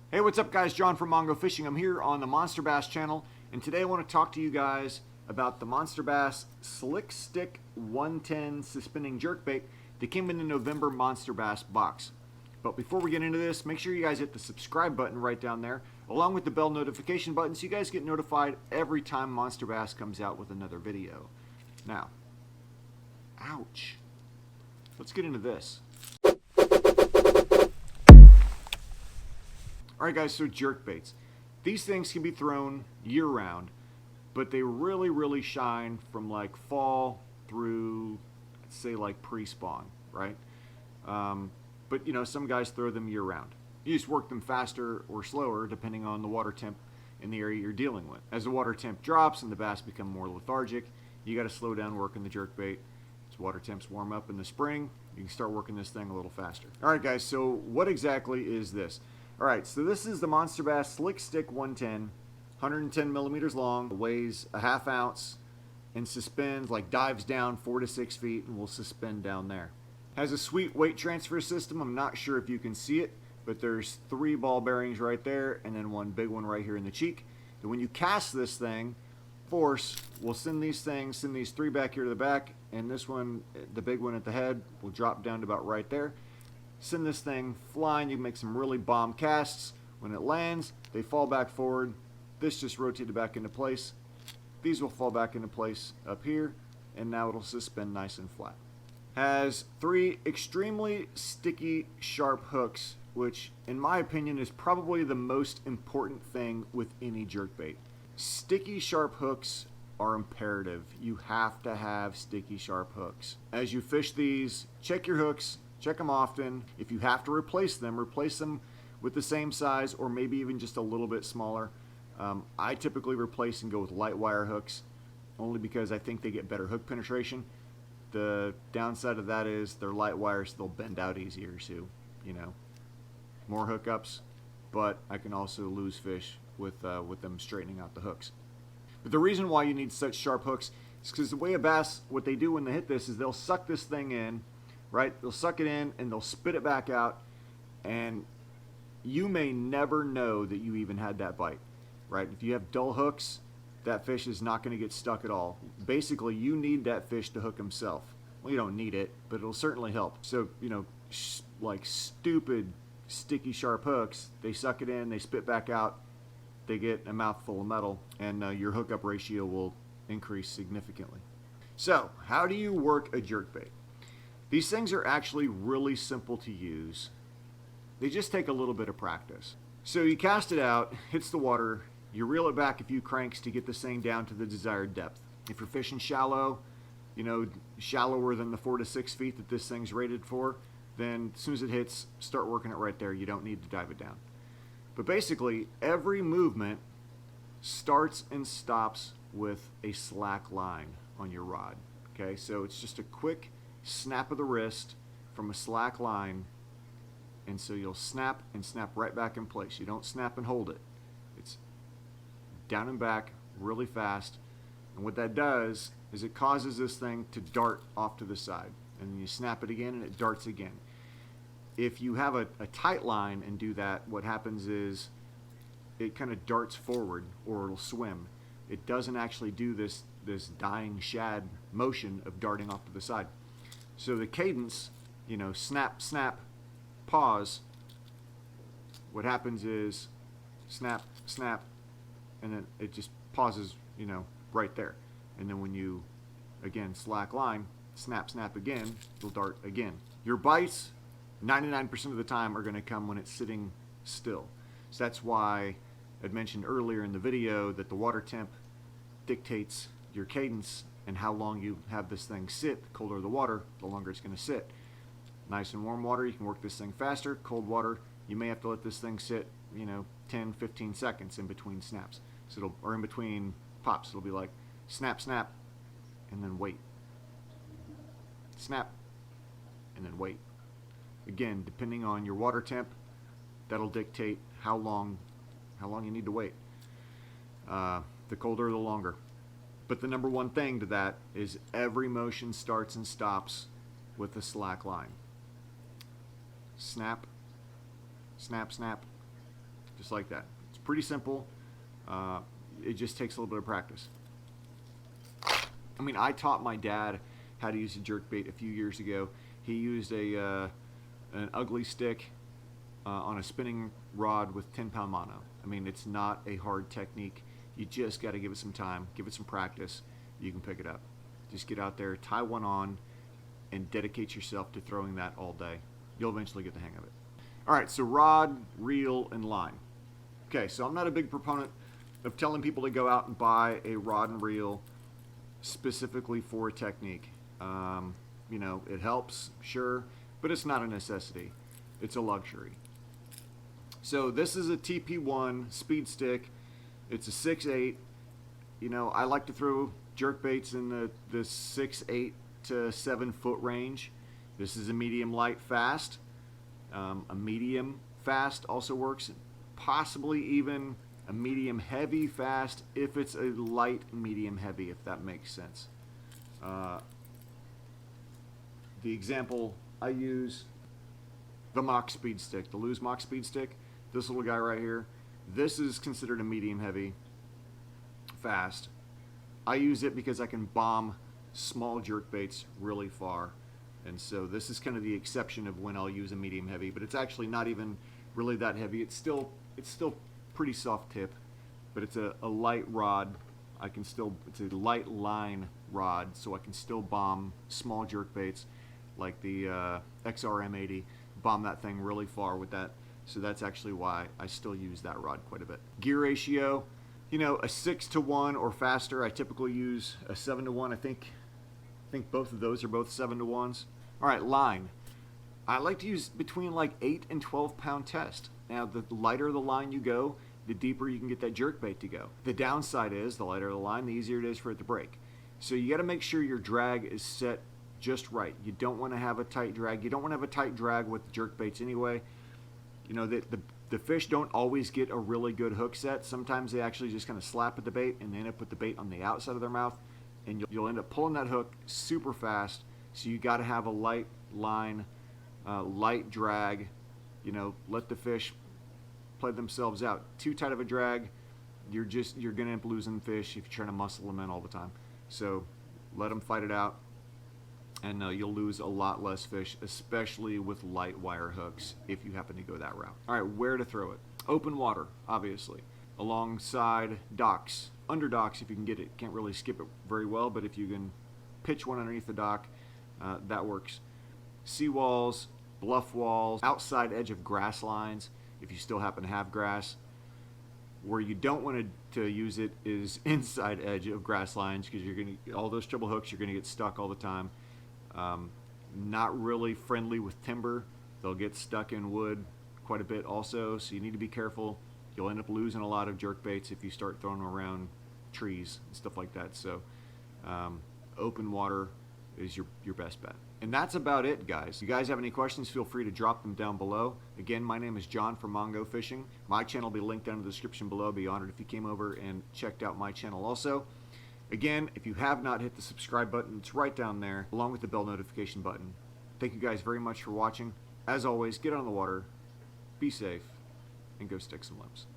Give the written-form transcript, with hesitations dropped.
Hey, what's up guys? John from Mongo Fishing. I'm here on the Monster Bass channel, and today I want to talk to you guys about the Monster Bass Slick Stick 110 suspending jerkbait that came in the November Monster Bass box. But before we get into this, make sure you guys hit the subscribe button right down there, along with the bell notification button, so you guys get notified every time Monster Bass comes out with another video. Now, ouch. Let's get into this. Alright guys, so jerkbaits. These things can be thrown year-round, but they really shine from like fall through, let's say, like pre-spawn, right? But you know, some guys throw them year-round. You just work them faster or slower depending on the water temp in the area you're dealing with. As the water temp drops and the bass become more lethargic, you got to slow down working the jerkbait. As water temps warm up in the spring, you can start working this thing a little faster. Alright guys, so what exactly is this? Alright, so this is the Monster Bass Slick Stick 110, 110 millimeters long, weighs a ½ ounce, and suspends, like dives down 4 to 6 feet and will suspend down there. Has a sweet weight transfer system. I'm not sure if you can see it, but there's 3 ball bearings right there and then one big one right here in the cheek. And when you cast this thing, force will send these 3 back here to the back, and this one, the big one at the head, will drop down to about right there. Send this thing flying. You can make some really bomb casts. When it lands, they fall back forward. This just rotated back into place. These will fall back into place up here, and now it'll suspend nice and flat. Has 3 extremely sticky, sharp hooks, which in my opinion is probably the most important thing with any jerkbait. Sticky, sharp hooks are imperative. You have to have sticky, sharp hooks. As you fish these, check your hooks. Check them often. If you have to replace them with the same size or maybe even just a little bit smaller. I typically replace and go with light wire hooks, only because I think they get better hook penetration. The downside of that is they're light wires, so they'll bend out easier, so you know, more hookups, but I can also lose fish with them straightening out the hooks. But the reason why you need such sharp hooks is because the way a bass, what they do when they hit this is they'll suck this thing in. Right? They'll suck it in and they'll spit it back out, and you may never know that you even had that bite. Right? If you have dull hooks, that fish is not going to get stuck at all. Basically, you need that fish to hook himself. Well, you don't need it, but it'll certainly help. So, you know, like stupid, sticky, sharp hooks, they suck it in, they spit back out, they get a mouthful of metal, and your hookup ratio will increase significantly. So, how do you work a jerkbait? These things are actually really simple to use. They just take a little bit of practice. So you cast it out, hits the water, you reel it back a few cranks to get this thing down to the desired depth. If you're fishing shallow, you know, shallower than the 4 to 6 feet that this thing's rated for, then as soon as it hits, start working it right there. You don't need to dive it down. But basically, every movement starts and stops with a slack line on your rod. Okay, so it's just a quick snap of the wrist from a slack line, and so you'll snap and snap right back in place. You don't snap and hold it. It's down and back really fast, and what that does is it causes this thing to dart off to the side, and then you snap it again and it darts again. If you have a tight line and do that, what happens is it kind of darts forward, or it'll swim. It doesn't actually do this dying shad motion of darting off to the side. So the cadence, you know, snap, snap, pause, what happens is snap, snap, and then it just pauses, you know, right there. And then when you, again, slack line, snap, snap again, it'll dart again. Your bites, 99% of the time, are going to come when it's sitting still. So that's why I'd mentioned earlier in the video that the water temp dictates your cadence and how long you have this thing sit. The colder the water, the longer it's going to sit. Nice and warm water, you can work this thing faster. Cold water, you may have to let this thing sit, you know, 10, 15 seconds in between snaps. So or in between pops. It'll be like snap, snap, and then wait. Snap, and then wait. Again, depending on your water temp, that'll dictate how long you need to wait. The colder, the longer. But the number one thing to that is every motion starts and stops with a slack line. Snap, snap, snap, just like that. It's pretty simple. It just takes a little bit of practice. I mean, I taught my dad how to use a jerkbait a few years ago. He used an ugly stick on a spinning rod with 10-pound mono. I mean, it's not a hard technique. You just got to give it some time, give it some practice. You can pick it up. Just get out there, tie one on, and dedicate yourself to throwing that all day. You'll eventually get the hang of it. All right, so rod, reel, and line. Okay, so I'm not a big proponent of telling people to go out and buy a rod and reel specifically for a technique. You know, it helps, sure, but it's not a necessity. It's a luxury. So this is a TP1 speed stick. It's a 6/8. You know, I like to throw jerkbaits in the 6, 8 to 7 foot range. This is a medium light fast. A medium fast also works. Possibly even a medium heavy fast if it's a light medium heavy, if that makes sense. The example I use, the Mach speed stick, the Lose Mach speed stick. This little guy right here. This is considered a medium heavy fast. I use it because I can bomb small jerkbaits really far. And so this is kind of the exception of when I'll use a medium heavy, but it's actually not even really that heavy. It's still pretty soft tip, but it's a light rod. It's a light line rod, so I can still bomb small jerkbaits like the XRM80, bomb that thing really far with that. So that's actually why I still use that rod quite a bit. Gear ratio, you know, a 6-to-1 or faster. I typically use a 7-to-1. I think both of those are both 7-to-1s. All right, line. I like to use between like 8 and 12 pound test. Now, the lighter the line you go, the deeper you can get that jerkbait to go. The downside is the lighter the line, the easier it is for it to break. So you got to make sure your drag is set just right. You don't want to have a tight drag. You don't want to have a tight drag with jerkbaits anyway. You know, the fish don't always get a really good hook set. Sometimes they actually just kind of slap at the bait and they end up with the bait on the outside of their mouth, and you'll end up pulling that hook super fast. So you got to have a light line, light drag. You know, let the fish play themselves out. Too tight of a drag, you're gonna end up losing fish if you're trying to muscle them in all the time. So let them fight it out, and you'll lose a lot less fish, especially with light wire hooks if you happen to go that route. All right, where to throw it? Open water, obviously, alongside docks, under docks if you can get it. Can't really skip it very well, but if you can pitch one underneath the dock, that works. Seawalls, bluff walls, outside edge of grass lines if you still happen to have grass. Where you don't want to use it is inside edge of grass lines, because you're going to, all those treble hooks, you're going to get stuck all the time. Not really friendly with timber. They'll get stuck in wood quite a bit also, so you need to be careful. You'll end up losing a lot of jerkbaits if you start throwing them around trees and stuff like that. So open water is your best bet. And that's about it, guys. If you guys have any questions, feel free to drop them down below. Again, my name is John from Mongo Fishing. My channel will be linked down in the description below. I'd be honored if you came over and checked out my channel also. Again, if you have not hit the subscribe button, it's right down there, along with the bell notification button. Thank you guys very much for watching. As always, get on the water, be safe, and go stick some limbs.